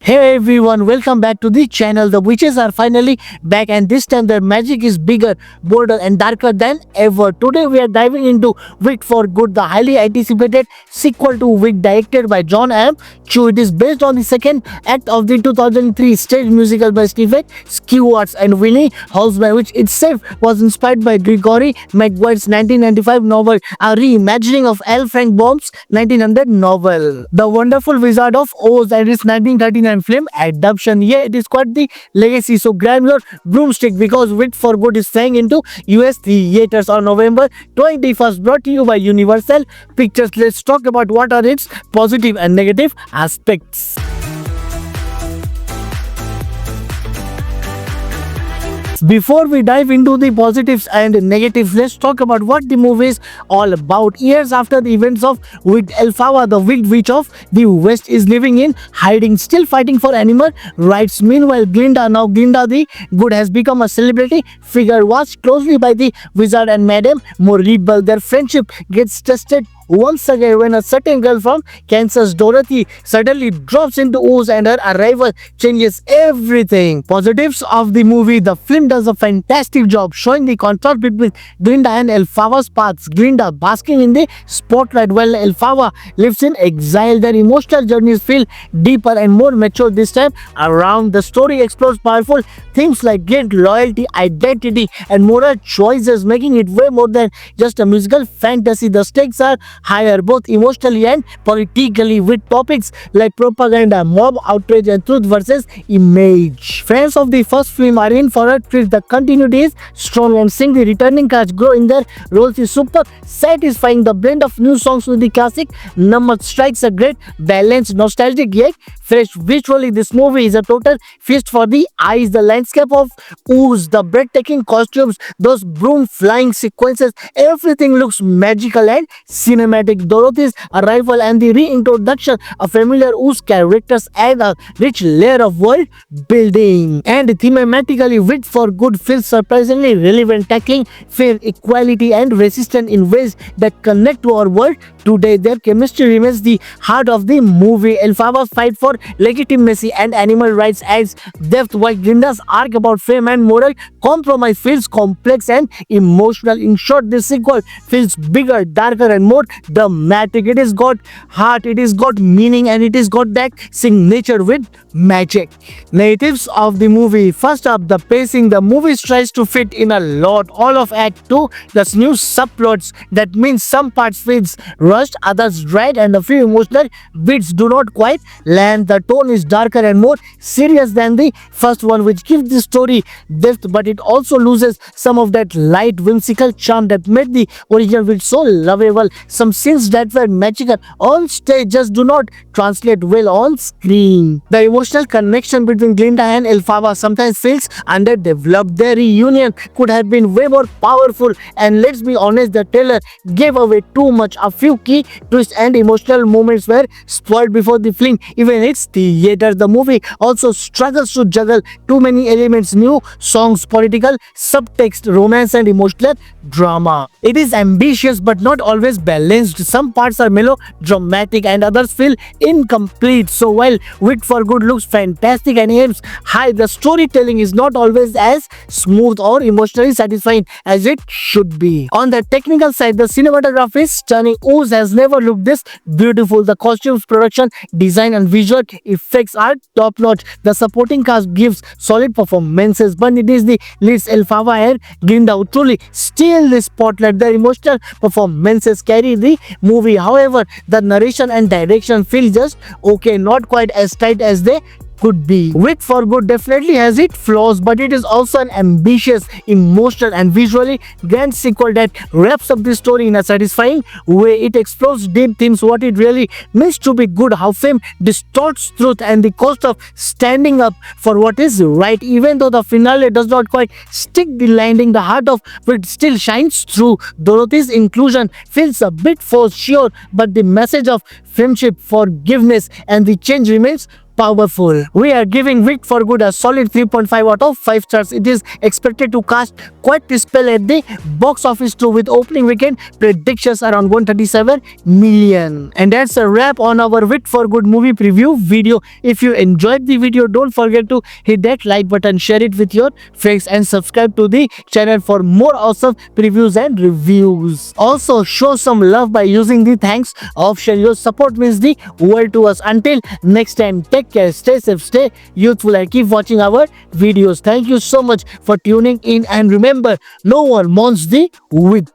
Hey everyone, welcome back to the channel. The witches are finally back and this time their magic is bigger, bolder and darker than ever. Today we are diving into Wit for Good, the highly anticipated sequel to Wit directed by John M. Chu. It is based on the second act of the 2003 stage musical by Stephen Schwartz and Willie Holzman, which itself was inspired by Gregory Maguire's 1995 novel, a reimagining of L. Frank Baum's 1900 novel, The Wonderful Wizard of Oz, and its 1939 film adaptation. Yeah, it is quite the legacy. So grab your broomstick because Wit for Good is flying into US theaters on November 21st. Brought to you by Universal Pictures. Let's talk about what are its positive and negative aspects. Before we dive into the positives and negatives, let's talk about what the movie is all about. Years after the events of Wit, Elphaba, the Wicked Witch of the West, is living in hiding, still fighting for animal rights. Meanwhile, Glinda the Good, has become a celebrity figure, watched closely by the wizard and Madame Morrible. Their friendship gets tested once again when a certain girl from Kansas, Dorothy, suddenly drops into Oz and her arrival changes everything. Positives of the movie: the film does a fantastic job showing the contrast between Glinda and Elphaba's paths. Glinda basking in the spotlight while Elphaba lives in exile. Their emotional journeys feel deeper and more mature this time around. The story explores powerful themes like guilt, loyalty, identity and moral choices, making it way more than just a musical fantasy. The stakes are higher both emotionally and politically, with topics like propaganda, mob outrage and truth versus image. Fans of the first film are in for a treat. The continuity is strong and seeing the returning cast grow in their roles is super satisfying. The blend of new songs with the classic numbers strikes a great balance, nostalgic yet fresh. Visually, this movie is a total feast for the eyes. The landscape of Oz, the breathtaking costumes, those broom flying sequences, everything looks magical and cinematic. Dorothy's arrival and the reintroduction of familiar Oz characters add a rich layer of world building. And thematically, Wit for Good feels surprisingly relevant, tackling fear, equality and resistance in ways that connect to our world today. Their chemistry remains the heart of the movie. Elphaba's fight for legitimacy and animal rights adds depth, while Glinda's arc about fame and moral compromise feels complex and emotional. In short, this sequel feels bigger, darker and more dramatic. It has got heart, it has got meaning and it has got that signature with magic. Negatives of the movie: first up, the pacing. The movie tries to fit in a lot, all of Act 2 plus new subplots. That means some parts feels rushed, others drag and a few emotional beats do not quite land. The tone is darker and more serious than the first one, which gives the story depth, but it also loses some of that light whimsical charm that made the original Wit so lovable. Some scenes that were magical on stage just do not translate well on screen. The emotional connection between Glinda and Elphaba sometimes feels underdeveloped. Their reunion could have been way more powerful, and let's be honest, the trailer gave away too much. A few key twists and emotional moments were spoiled before the film even its theater. The movie also struggles to juggle too many elements: new songs, political subtext, romance and emotional drama. It is ambitious but not always balanced. Some parts are melodramatic and others feel incomplete. So while Wit for Good looks fantastic and aims high, the storytelling is not always as smooth or emotionally satisfying as it should be. On the technical side, the cinematography is stunning. Oz has never looked this beautiful. The costumes, production, design and visual effects are top notch. The supporting cast gives solid performances, but it is the leads Elphaba and Glinda who truly steal the spotlight. Their emotional performances carry the movie. However, the narration and direction feel just okay, not quite as tight as they could be. Wit for Good definitely has its flaws, but it is also an ambitious, emotional and visually grand sequel that wraps up the story in a satisfying way. It explores deep themes, what it really means to be good, how fame distorts truth and the cost of standing up for what is right. Even though the finale does not quite stick the landing, the heart of Wit still shines through. Dorothy's inclusion feels a bit forced, sure, but the message of friendship, forgiveness and the change remains powerful. We are giving Wicked for Good a solid 3.5 out of 5 stars. It is expected to cast quite the spell at the box office too, with opening weekend predictions around 137 million. And that's a wrap on our Wicked for Good movie preview video. If you enjoyed the video, don't forget to hit that like button, share it with your friends, and subscribe to the channel for more awesome previews and reviews. Also, show some love by using the thanks option. Your support means the world to us. Until next time, take care, stay safe, stay youthful, and keep watching our videos. Thank you so much for tuning in, and remember, no one mourns the wicked.